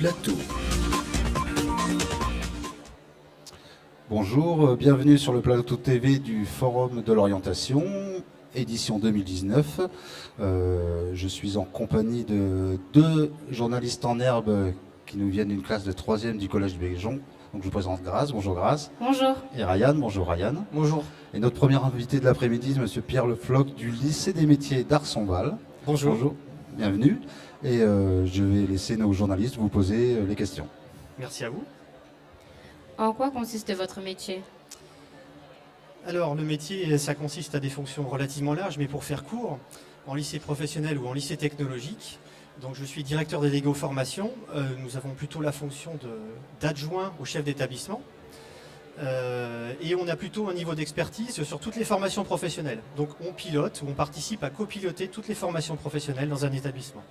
plateau. Bonjour, bienvenue sur le plateau TV du Forum de l'orientation, édition 2019. Je suis en compagnie de deux journalistes en herbe qui nous viennent d'une classe de 3e du Collège Béjon. Donc je vous présente Grace. Bonjour Grace. Bonjour. Et Ryan. Bonjour Ryan. Bonjour. Et notre premier invité de l'après-midi, Monsieur Pierre Le Floch du lycée des métiers d'Arsonval. Bonjour. Bonjour. Bienvenue. Et je vais laisser nos journalistes vous poser les questions. Merci à vous. En quoi consiste votre métier? Alors le métier, ça consiste à des fonctions relativement larges, mais pour faire court, en lycée professionnel ou en lycée technologique. Donc je suis directeur délégué formation. Nous avons plutôt la fonction d'adjoint au chef d'établissement. Et on a plutôt un niveau d'expertise sur toutes les formations professionnelles. Donc on pilote ou on participe à copiloter toutes les formations professionnelles dans un établissement.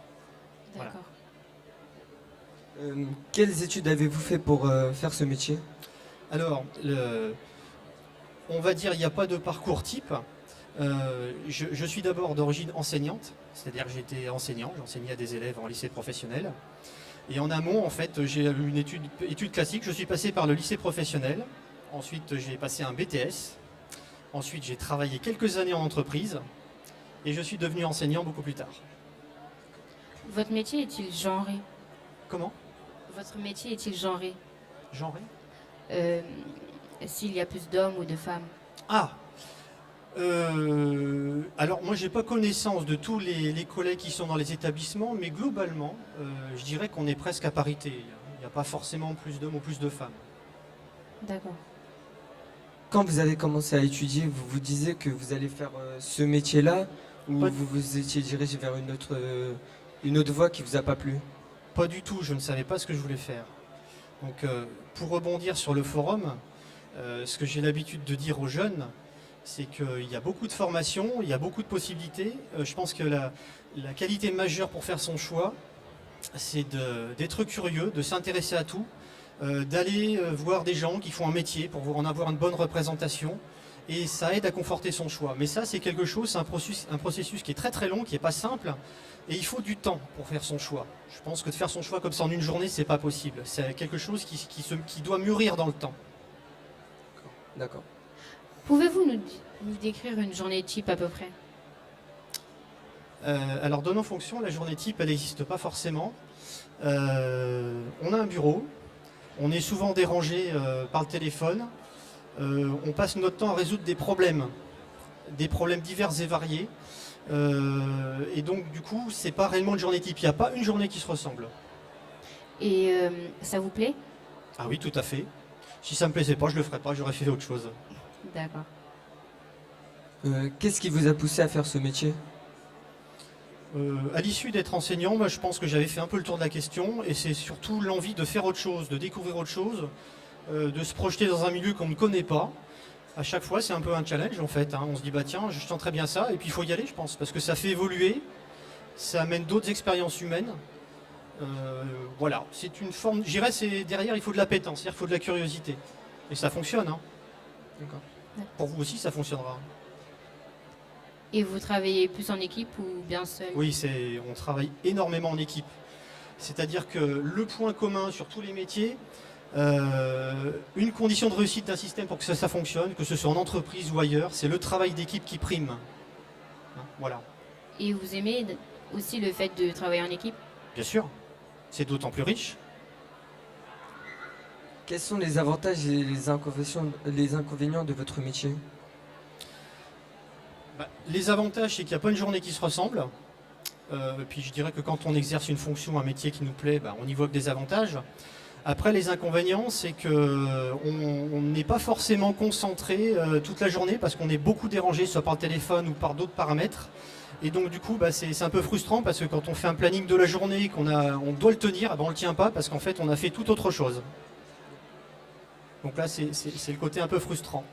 D'accord. Voilà. Quelles études avez-vous fait pour faire ce métier? Alors, on va dire il n'y a pas de parcours type. Je suis d'abord d'origine enseignante, c'est-à-dire que j'étais enseignant, j'enseignais à des élèves en lycée professionnel. Et en amont, en fait, j'ai eu une étude classique, je suis passé par le lycée professionnel, ensuite j'ai passé un BTS, ensuite j'ai travaillé quelques années en entreprise, et je suis devenu enseignant beaucoup plus tard. Votre métier est-il genré? Comment? Votre métier est-il genré? Genré? S'il y a plus d'hommes ou de femmes? Ah! Alors moi j'ai pas connaissance de tous les collègues qui sont dans les établissements, mais globalement je dirais qu'on est presque à parité. Il n'y a pas forcément plus d'hommes ou plus de femmes. D'accord. Quand vous avez commencé à étudier, vous vous disiez que vous allez faire ce métier-là, ou Pas- vous vous étiez dirigé vers une autre voie qui vous a pas plu? Pas du tout, je ne savais pas ce que je voulais faire. Donc pour rebondir sur le forum, ce que j'ai l'habitude de dire aux jeunes, c'est qu'il y a beaucoup de formations, il y a beaucoup de possibilités. Je pense que la qualité majeure pour faire son choix, c'est d'être curieux, de s'intéresser à tout, d'aller voir des gens qui font un métier pour en avoir une bonne représentation. Et ça aide à conforter son choix. Mais ça, c'est quelque chose, c'est un processus qui est très très long, qui n'est pas simple. Et il faut du temps pour faire son choix. Je pense que de faire son choix comme ça en une journée, c'est pas possible. C'est quelque chose qui doit mûrir dans le temps. D'accord. Pouvez-vous nous décrire une journée type à peu près? Alors dans nos fonctions, la journée type, elle n'existe pas forcément. On a un bureau, on est souvent dérangé par le téléphone. On passe notre temps à résoudre des problèmes divers et variés. Et donc du coup, c'est pas réellement une journée type. Il n'y a pas une journée qui se ressemble. Et ça vous plaît? Ah oui, tout à fait. Si ça me plaisait pas, je le ferais pas, j'aurais fait autre chose. D'accord. Qu'est-ce qui vous a poussé à faire ce métier? À l'issue d'être enseignant, moi, je pense que j'avais fait un peu le tour de la question, et c'est surtout l'envie de faire autre chose, de découvrir autre chose, de se projeter dans un milieu qu'on ne connaît pas. À chaque fois, c'est un peu un challenge en fait. On se dit bah tiens, je sens très bien ça, et puis il faut y aller, je pense, parce que ça fait évoluer, ça amène d'autres expériences humaines. Voilà, c'est une forme. Je dirais, c'est derrière, il faut de l'appétence, c'est-à-dire il faut de la curiosité, et ça fonctionne. D'accord. Pour vous aussi, ça fonctionnera. Et vous travaillez plus en équipe ou bien seul? Oui, on travaille énormément en équipe. C'est-à-dire que le point commun sur tous les métiers, une condition de réussite d'un système pour que ça fonctionne, que ce soit en entreprise ou ailleurs, c'est le travail d'équipe qui prime. Voilà. Et vous aimez aussi le fait de travailler en équipe? Bien sûr, c'est d'autant plus riche. Quels sont les avantages et les inconvénients de votre métier? Les avantages, c'est qu'il n'y a pas une journée qui se ressemble. Puis je dirais que quand on exerce une fonction, un métier qui nous plaît, on y voit que des avantages. Après, les inconvénients, c'est qu'on n'est pas forcément concentré toute la journée parce qu'on est beaucoup dérangé, soit par le téléphone ou par d'autres paramètres. Et donc du coup, c'est un peu frustrant parce que quand on fait un planning de la journée, on doit le tenir, on ne le tient pas parce qu'en fait, on a fait tout autre chose. Donc là, c'est le côté un peu frustrant.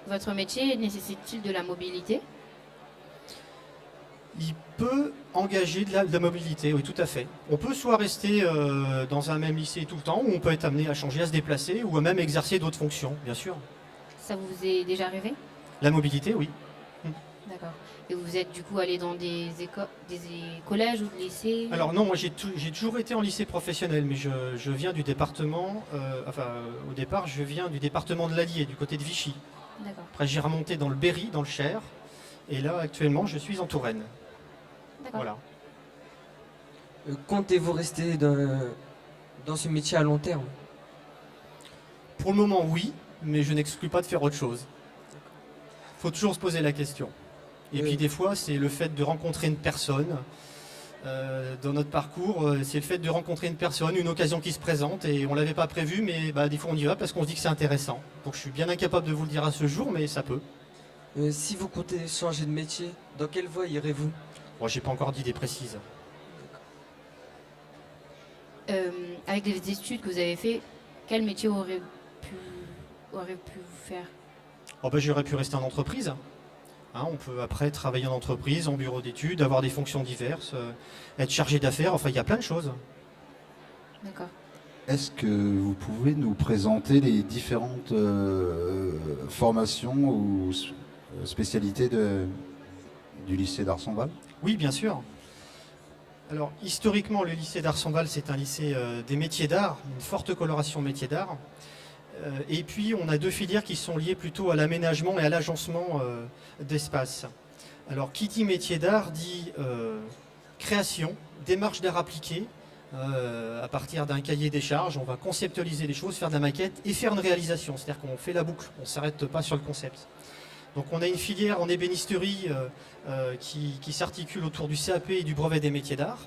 Votre métier nécessite-t-il de la mobilité? Il peut engager de la mobilité, oui, tout à fait. On peut soit rester dans un même lycée tout le temps, ou on peut être amené à changer, à se déplacer, ou à même exercer d'autres fonctions, bien sûr. Ça vous est déjà arrivé? La mobilité, oui. D'accord. Et vous êtes du coup allé dans des collèges ou des lycées? Alors non, moi j'ai toujours été en lycée professionnel, mais je viens du département, au départ je viens du département de l'Allier, du côté de Vichy. D'accord. Après j'ai remonté dans le Berry, dans le Cher, et là actuellement je suis en Touraine. D'accord. Voilà. Comptez-vous rester dans ce métier à long terme? Pour le moment oui, mais je n'exclus pas de faire autre chose. Faut toujours se poser la question. Et Oui. puis des fois c'est le fait de rencontrer une personne. Dans notre parcours, c'est le fait de rencontrer une personne, une occasion qui se présente et on l'avait pas prévu, mais des fois on y va parce qu'on se dit que c'est intéressant. Donc je suis bien incapable de vous le dire à ce jour, mais ça peut. Si vous comptez changer de métier, dans quelle voie irez-vous? Bon, j'ai pas encore d'idée précise. Avec les études que vous avez fait, quel métier aurait pu vous faire? Oh, j'aurais pu rester en entreprise. Hein, on peut après travailler en entreprise, en bureau d'études, avoir des fonctions diverses, être chargé d'affaires, enfin il y a plein de choses. D'accord. Est-ce que vous pouvez nous présenter les différentes formations ou spécialités du lycée d'Arsonval? Oui, bien sûr. Alors historiquement, le lycée d'Arsonval, c'est un lycée des métiers d'art, une forte coloration métiers d'art. Et puis on a deux filières qui sont liées plutôt à l'aménagement et à l'agencement d'espace. Alors qui dit métier d'art dit création, démarche d'art appliqué. À partir d'un cahier des charges, on va conceptualiser les choses, faire de la maquette et faire une réalisation. C'est-à-dire qu'on fait la boucle, on ne s'arrête pas sur le concept. Donc on a une filière en ébénisterie qui s'articule autour du CAP et du brevet des métiers d'art.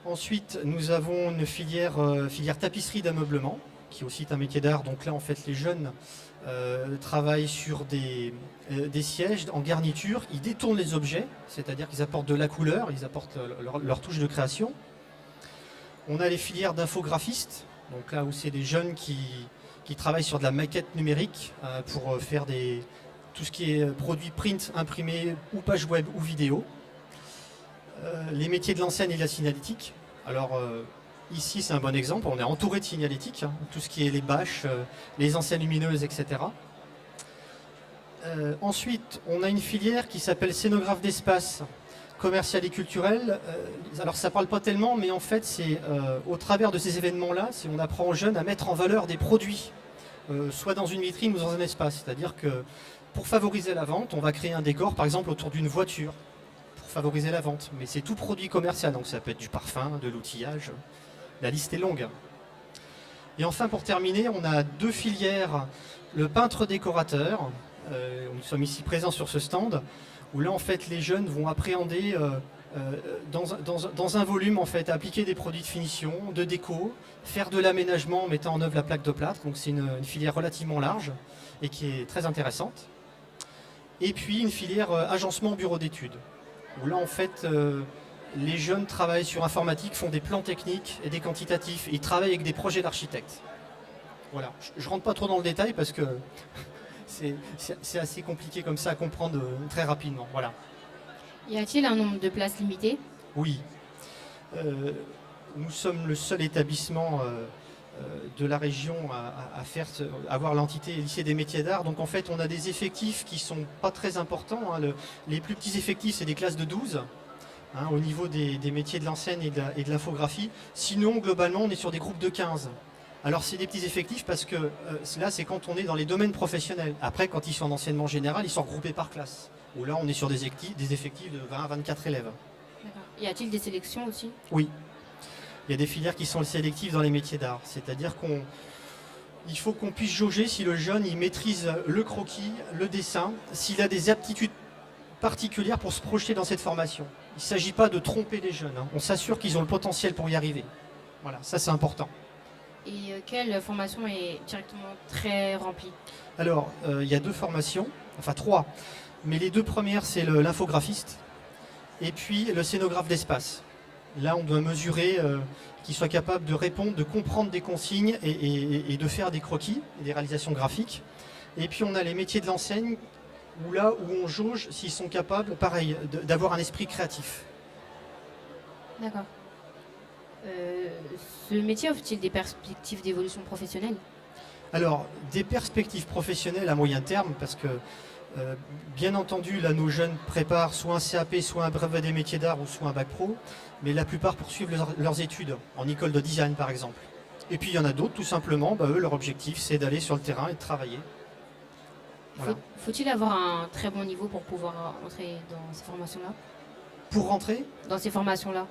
Ensuite, nous avons une filière tapisserie d'ameublement, qui est aussi un métier d'art. Donc là, en fait, les jeunes travaillent sur des sièges en garniture. Ils détournent les objets, c'est-à-dire qu'ils apportent de la couleur, ils apportent leur touche de création. On a les filières d'infographistes, donc là où c'est des jeunes qui travaillent sur de la maquette numérique pour faire tout ce qui est produit print, imprimé ou page web ou vidéo. Les métiers de l'enseigne et de la signalétique. Alors ici c'est un bon exemple, on est entouré de signalétique, hein, tout ce qui est les bâches, les enseignes lumineuses, etc. Ensuite, on a une filière qui s'appelle scénographe d'espace, commercial et culturel. Alors ça parle pas tellement, mais en fait c'est au travers de ces événements-là, on apprend aux jeunes à mettre en valeur des produits, soit dans une vitrine ou dans un espace. C'est-à-dire que pour favoriser la vente, on va créer un décor, par exemple autour d'une voiture, pour favoriser la vente. Mais c'est tout produit commercial, donc ça peut être du parfum, de l'outillage. La liste est longue. Et enfin, pour terminer, on a deux filières. Le peintre décorateur, nous sommes ici présents sur ce stand, où là, en fait, les jeunes vont appréhender dans un volume, en fait, appliquer des produits de finition, de déco, faire de l'aménagement en mettant en œuvre la plaque de plâtre. Donc c'est une filière relativement large et qui est très intéressante. Et puis une filière agencement bureau d'études, où là, en fait, les jeunes travaillent sur informatique, font des plans techniques et des quantitatifs. Et ils travaillent avec des projets d'architectes. Voilà. Je ne rentre pas trop dans le détail parce que c'est assez compliqué comme ça à comprendre très rapidement. Voilà. Y a-t-il un nombre de places limité? Oui. Nous sommes le seul établissement de la région à avoir l'entité lycée des métiers d'art. Donc en fait, on a des effectifs qui ne sont pas très importants. Hein. Les plus petits effectifs, c'est des classes de 12. Hein, au niveau des métiers de l'enseigne et de l'infographie. Sinon, globalement, on est sur des groupes de 15. Alors, c'est des petits effectifs parce que là, c'est quand on est dans les domaines professionnels. Après, quand ils sont en enseignement général, ils sont regroupés par classe. Où là, on est sur des effectifs de 20 à 24 élèves. D'accord. Y a-t-il des sélections aussi? Oui. Il y a des filières qui sont sélectives dans les métiers d'art. C'est-à-dire il faut qu'on puisse jauger si le jeune il maîtrise le croquis, le dessin, s'il a des aptitudes particulière pour se projeter dans cette formation. Il ne s'agit pas de tromper les jeunes, hein. On s'assure qu'ils ont le potentiel pour y arriver. Voilà, ça c'est important. Et quelle formation est directement très remplie? Alors, il y a deux formations, enfin trois, mais les deux premières c'est l'infographiste et puis le scénographe d'espace. Là on doit mesurer qu'il soit capable de répondre, de comprendre des consignes et de faire des croquis et des réalisations graphiques. Et puis on a les métiers de l'enseigne, où là où on jauge s'ils sont capables, pareil, d'avoir un esprit créatif. D'accord. Ce métier offre-t-il des perspectives d'évolution professionnelle? Alors, des perspectives professionnelles à moyen terme, parce que Bien entendu, là, nos jeunes préparent soit un CAP, soit un brevet des métiers d'art ou soit un bac pro, mais la plupart poursuivent leurs études en école de design, par exemple. Et puis il y en a d'autres, tout simplement, eux, leur objectif, c'est d'aller sur le terrain et de travailler. Voilà. Faut-il avoir un très bon niveau pour pouvoir entrer dans ces formations-là? Pour rentrer, Dans ces formations-là?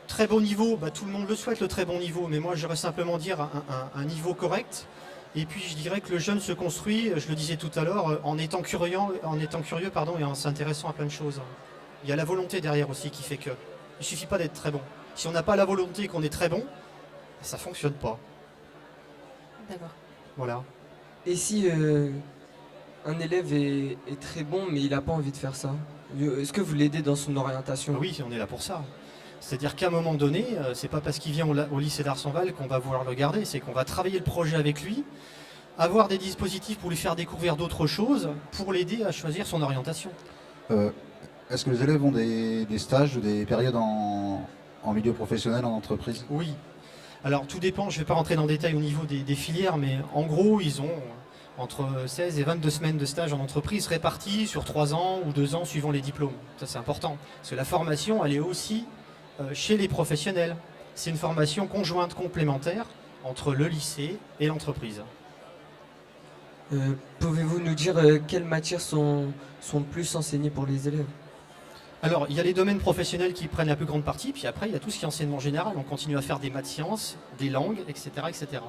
très bon niveau, tout le monde le souhaite, le très bon niveau, mais moi j'aurais simplement dire un niveau correct. Et puis je dirais que le jeune se construit, je le disais tout à l'heure, en étant curieux, et en s'intéressant à plein de choses. Il y a la volonté derrière aussi qui fait que. Il ne suffit pas d'être très bon. Si on n'a pas la volonté et qu'on est très bon, ça ne fonctionne pas. D'accord. Voilà. Et si un élève est très bon mais il n'a pas envie de faire ça, est-ce que vous l'aidez dans son orientation? Oui, on est là pour ça. C'est-à-dire qu'à un moment donné, c'est pas parce qu'il vient au lycée d'Arsenval qu'on va vouloir le garder, c'est qu'on va travailler le projet avec lui, avoir des dispositifs pour lui faire découvrir d'autres choses, pour l'aider à choisir son orientation. Est-ce que les élèves ont des stages ou des périodes en milieu professionnel, en entreprise? Oui. Alors tout dépend, je ne vais pas rentrer dans le détail au niveau des filières, mais en gros, ils ont entre 16 et 22 semaines de stage en entreprise réparties sur 3 ans ou 2 ans suivant les diplômes. Ça c'est important, parce que la formation, elle est aussi chez les professionnels. C'est une formation conjointe complémentaire entre le lycée et l'entreprise. Pouvez-vous nous dire quelles matières sont plus enseignées pour les élèves? Alors, il y a les domaines professionnels qui prennent la plus grande partie, puis après, il y a tout ce qui est enseignement général. On continue à faire des maths sciences, des langues, etc. etc.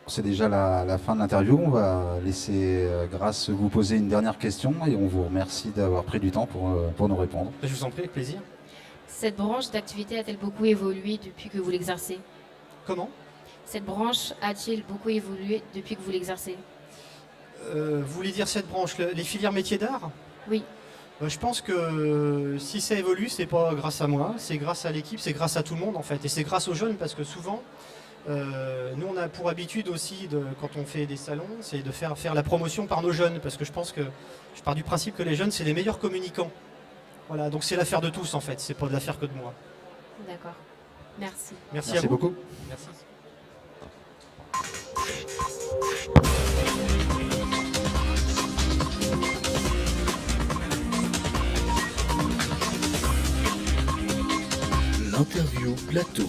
C'est déjà la fin de l'interview. On va laisser Grâce vous poser une dernière question et on vous remercie d'avoir pris du temps pour nous répondre. Je vous en prie, avec plaisir. Cette branche d'activité a-t-elle beaucoup évolué depuis que vous l'exercez? Comment? Cette branche a-t-il beaucoup évolué depuis que vous l'exercez? Vous voulez dire cette branche, les filières métiers d'art? Oui. Je pense que si ça évolue, c'est pas grâce à moi, c'est grâce à l'équipe, c'est grâce à tout le monde en fait. Et c'est grâce aux jeunes parce que souvent, nous on a pour habitude aussi, quand on fait des salons, c'est de faire la promotion par nos jeunes. Parce que je pense que, je pars du principe que les jeunes, c'est les meilleurs communicants. Voilà, donc c'est l'affaire de tous en fait, c'est pas de l'affaire que de moi. D'accord. Merci. Merci à Merci vous. beaucoup. Merci. L'interview plateau.